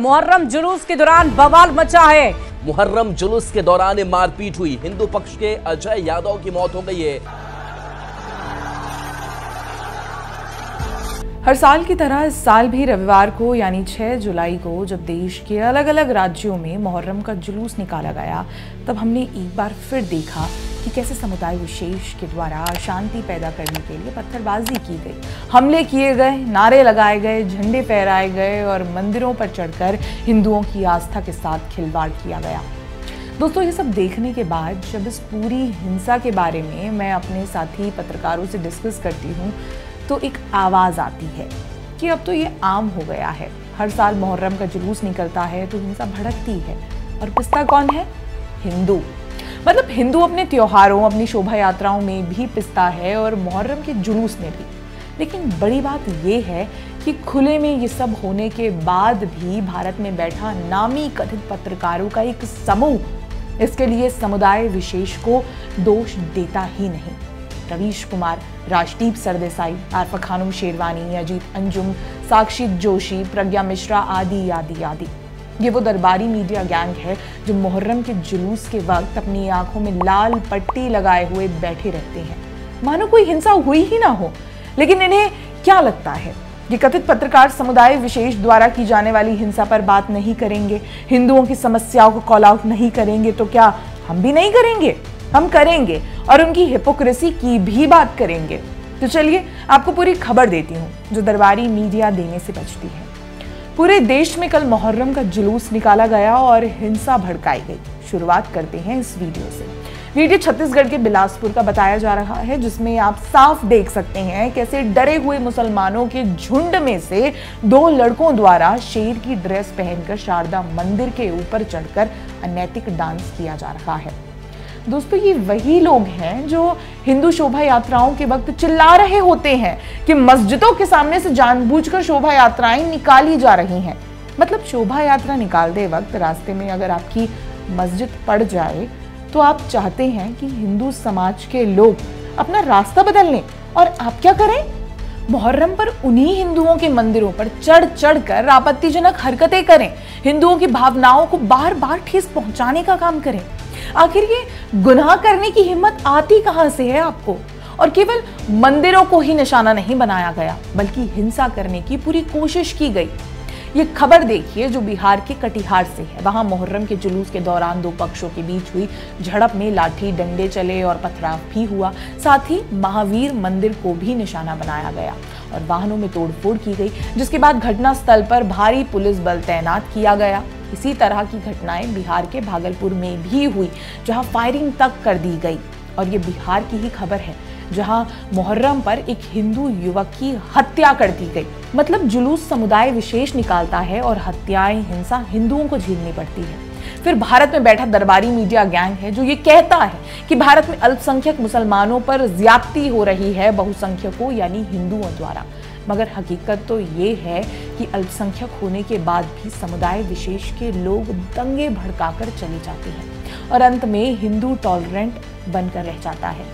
मुहर्रम जुलूस के दौरान बवाल मचा है। मुहर्रम जुलूस के दौरान मारपीट हुई, हिंदू पक्ष के अजय यादव की मौत हो गई है। हर साल की तरह इस साल भी रविवार को यानी 6 जुलाई को जब देश के अलग अलग राज्यों में मुहर्रम का जुलूस निकाला गया, तब हमने एक बार फिर देखा कि कैसे समुदाय विशेष के द्वारा अशांति पैदा करने के लिए पत्थरबाजी की गई, हमले किए गए, नारे लगाए गए, झंडे फहराए गए और मंदिरों पर चढ़कर हिंदुओं की आस्था के साथ खिलवाड़ किया गया। दोस्तों, ये सब देखने के बाद जब इस पूरी हिंसा के बारे में मैं अपने साथी पत्रकारों से डिस्कस करती हूँ तो एक आवाज़ आती है कि अब तो ये आम हो गया है। हर साल मुहर्रम का जुलूस निकलता है तो हिंसा भड़कती है, और पिसता कौन है? हिंदू। मतलब हिंदू अपने त्योहारों, अपनी शोभा यात्राओं में भी पिसता है और मुहर्रम के जुलूस में भी। लेकिन बड़ी बात ये है कि खुले में ये सब होने के बाद भी भारत में बैठा नामी कथित पत्रकारों का एक समूह इसके लिए समुदाय विशेष को दोष देता ही नहीं। रवीश कुमार, राजदीप सरदेसाई, आरफा खानम शेरवानी, अजीत अंजुम, साक्षी जोशी, प्रज्ञा मिश्रा आदि आदि आदि, ये वो दरबारी मीडिया गैंग है जो मुहर्रम के जुलूस के वक्त अपनी आंखों में लाल पट्टी लगाए हुए बैठे रहते हैं, मानो कोई हिंसा हुई ही ना हो। लेकिन इन्हें क्या लगता है, ये कथित पत्रकार समुदाय विशेष द्वारा की जाने वाली हिंसा पर बात नहीं करेंगे, हिंदुओं की समस्याओं को कॉल आउट नहीं करेंगे, तो क्या हम भी नहीं करेंगे? हम करेंगे और उनकी हिपोक्रेसी की भी बात करेंगे। तो चलिए आपको पूरी खबर देती हूँ जो दरबारी मीडिया देने से बचती है। पूरे देश में कल मुहर्रम का जुलूस निकाला गया और हिंसा भड़काई गई। शुरुआत करते हैं इस वीडियो से। वीडियो छत्तीसगढ़ के बिलासपुर का बताया जा रहा है, जिसमें आप साफ देख सकते हैं कैसे डरे हुए मुसलमानों के झुंड में से 2 लड़कों द्वारा शेर की ड्रेस पहनकर शारदा मंदिर के ऊपर चढ़कर अनैतिक डांस किया जा रहा है। दोस्तों, ये वही लोग हैं जो हिंदू शोभा यात्राओं के वक्त चिल्ला रहे होते हैं कि मस्जिदों के सामने से जानबूझकर शोभा यात्राएं निकाली जा रही हैं। मतलब शोभा यात्रा निकालते वक्त रास्ते में अगर आपकी मस्जिद पड़ जाए तो आप चाहते हैं कि हिंदू समाज के लोग अपना रास्ता बदल लें, और आप क्या करें? मुहर्रम पर उन्हीं हिंदुओं के मंदिरों पर चढ़ चढ़ कर आपत्तिजनक हरकतें करें, हिंदुओं की भावनाओं को बार बार ठेस पहुंचाने का काम करें। आखिर ये गुनाह करने की हिम्मत आती कहां से है आपको? और केवल मंदिरों को ही निशाना नहीं बनाया गया, बल्कि हिंसा करने की पूरी कोशिश की गई। ये खबर देखिए जो बिहार के कटिहार से है। वहां मुहर्रम के जुलूस के दौरान 2 पक्षों के बीच हुई झड़प में लाठी डंडे चले और पथराव भी हुआ। साथ ही महावीर मंदिर को भी निशाना बनाया गया और वाहनों में तोड़फोड़ की गई, जिसके बाद घटनास्थल पर भारी पुलिस बल तैनात किया गया। इसी तरह की घटनाएं बिहार के भागलपुर में भी हुई, जहां फायरिंग तक कर दी गई। और ये बिहार की ही खबर है, जहां मुहर्रम पर एक हिंदू युवक की हत्या कर दी गई। मतलब जुलूस समुदाय विशेष निकालता है और हत्याएं, हिंसा हिंदुओं को झेलनी पड़ती है। फिर भारत में बैठा दरबारी मीडिया गैंग है जो ये कहता है कि भारत में अल्पसंख्यक मुसलमानों पर ज्यादती हो रही है बहुसंख्यकों यानी हिंदुओं द्वारा। मगर हकीकत तो ये है कि अल्पसंख्यक होने के बाद भी समुदाय विशेष के लोग दंगे भड़काकर चले जाते हैं और अंत में हिंदू टॉलरेंट बनकर रह जाता है।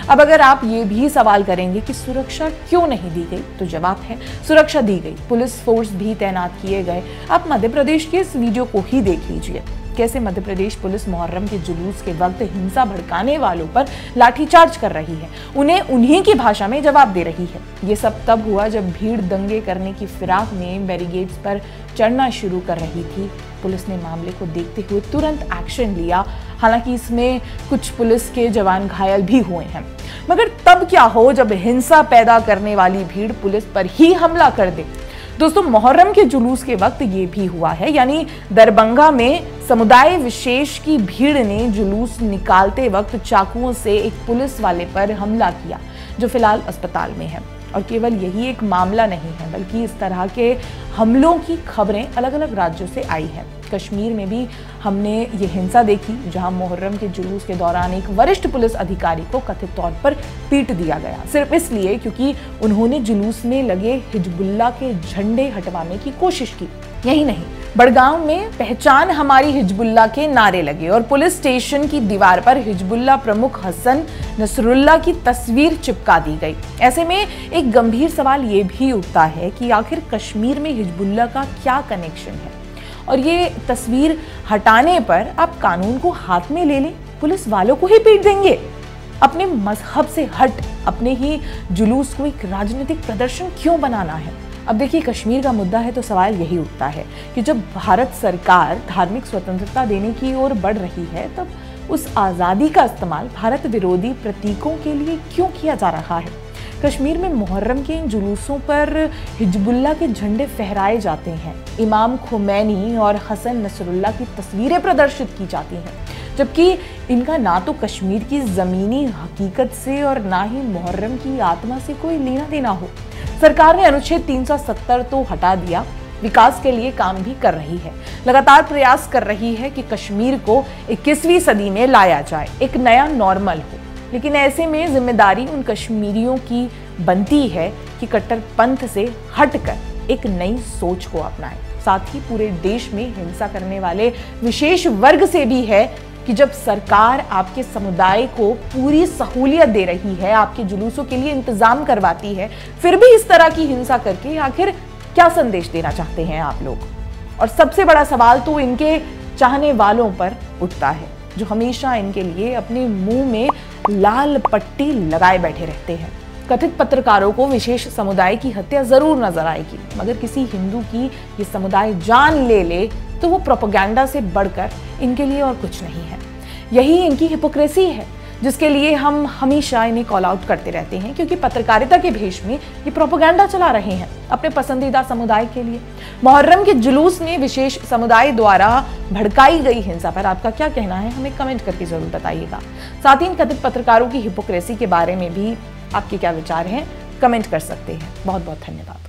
अब अगर आप ये भी सवाल करेंगे कि सुरक्षा क्यों नहीं दी गई, तो जवाब है सुरक्षा दी गई, पुलिस फोर्स भी तैनात किए गए। आप मध्य प्रदेश के इस वीडियो को ही देख लीजिए, कैसे मध्य प्रदेश पुलिस मुहर्रम के जुलूस के वक्त हिंसा भड़काने वालों पर लाठीचार्ज कर रही है, उन्हें उन्हीं की भाषा में जवाब दे रही है। ये सब तब हुआ जब भीड़ दंगे करने की फिराक में बैरिकेड्स पर चढ़ना शुरू कर रही थी। पुलिस ने मामले को देखते हुए तुरंत एक्शन लिया। हालांकि इसमें कुछ पुलिस के जवान घायल भी हुए हैं। मगर तब क्या हो जब हिंसा पैदा करने वाली भीड़ पुलिस पर ही हमला कर दे। दोस्तों, मुहर्रम के जुलूस के वक्त ये भी हुआ है, यानी दरभंगा में समुदाय विशेष की भीड़ ने जुलूस निकालते वक्त चाकुओं से एक पुलिस वाले पर हमला किया, जो फिलहाल अस्पताल में है। और केवल यही एक मामला नहीं है, बल्कि इस तरह के हमलों की खबरें अलग अलग राज्यों से आई हैं। कश्मीर में भी हमने ये हिंसा देखी, जहां मुहर्रम के जुलूस के दौरान एक वरिष्ठ पुलिस अधिकारी को कथित तौर पर पीट दिया गया, सिर्फ इसलिए क्योंकि उन्होंने जुलूस में लगे हिजबुल्लाह के झंडे हटवाने की कोशिश की। यही नहीं, बड़गांव में पहचान हमारी हिजबुल्लाह के नारे लगे और पुलिस स्टेशन की दीवार पर हिजबुल्लाह प्रमुख हसन नसरुल्लाह की तस्वीर चिपका दी गई। ऐसे में एक गंभीर सवाल ये भी उठता है कि आखिर कश्मीर में हिजबुल्लाह का क्या कनेक्शन है और ये तस्वीर हटाने पर आप कानून को हाथ में ले लें, पुलिस वालों को ही पीट देंगे। अपने मजहब से हट अपने ही जुलूस को एक राजनीतिक प्रदर्शन क्यों बनाना है? अब देखिए, कश्मीर का मुद्दा है तो सवाल यही उठता है कि जब भारत सरकार धार्मिक स्वतंत्रता देने की ओर बढ़ रही है, तब उस आज़ादी का इस्तेमाल भारत विरोधी प्रतीकों के लिए क्यों किया जा रहा है? कश्मीर में मुहर्रम के इन जुलूसों पर हिजबुल्लाह के झंडे फहराए जाते हैं, इमाम खुमैनी और हसन नसरुल्लाह की तस्वीरें प्रदर्शित की जाती हैं, जबकि इनका ना तो कश्मीर की ज़मीनी हकीकत से और ना ही मुहर्रम की आत्मा से कोई लेना देना हो। सरकार ने अनुच्छेद 370 तो हटा दिया, विकास के लिए काम भी कर रही है, लगातार प्रयास कर रही है कि कश्मीर को 21वीं सदी में लाया जाए, एक नया नॉर्मल हो। लेकिन ऐसे में जिम्मेदारी उन कश्मीरियों की बनती है कि कट्टरपंथ से हटकर एक नई सोच को अपनाएं। साथ ही पूरे देश में हिंसा करने वाले विशेष वर्ग से भी है कि जब सरकार आपके समुदाय को पूरी सहूलियत दे रही है, आपके जुलूसों के लिए इंतजाम करवाती है, फिर भी इस तरह की हिंसा करके आखिर क्या संदेश देना चाहते हैं आप लोग? और सबसे बड़ा सवाल तो इनके चाहने वालों पर उठता है, जो हमेशा इनके लिए अपने मुंह में लाल पट्टी लगाए बैठे रहते हैं। कथित पत्रकारों को विशेष समुदाय की हत्या जरूर नजर आएगी, मगर किसी हिंदू की ये समुदाय जान ले तो वो प्रोपेगेंडा से बढ़कर इनके लिए और कुछ नहीं है। यही इनकी हिपोक्रेसी है, जिसके लिए हम हमेशा इन्हें कॉल आउट करते रहते हैं, क्योंकि पत्रकारिता के भेष में ये प्रोपेगेंडा चला रहे हैं अपने पसंदीदा समुदाय के लिए। मुहर्रम के जुलूस में विशेष समुदाय द्वारा भड़काई गई हिंसा पर आपका क्या कहना है, हमें कमेंट करके जरूर बताइएगा। साथ ही इन कथित पत्रकारों की हिपोक्रेसी के बारे में भी आपके क्या विचार हैं, कमेंट कर सकते हैं। बहुत बहुत धन्यवाद।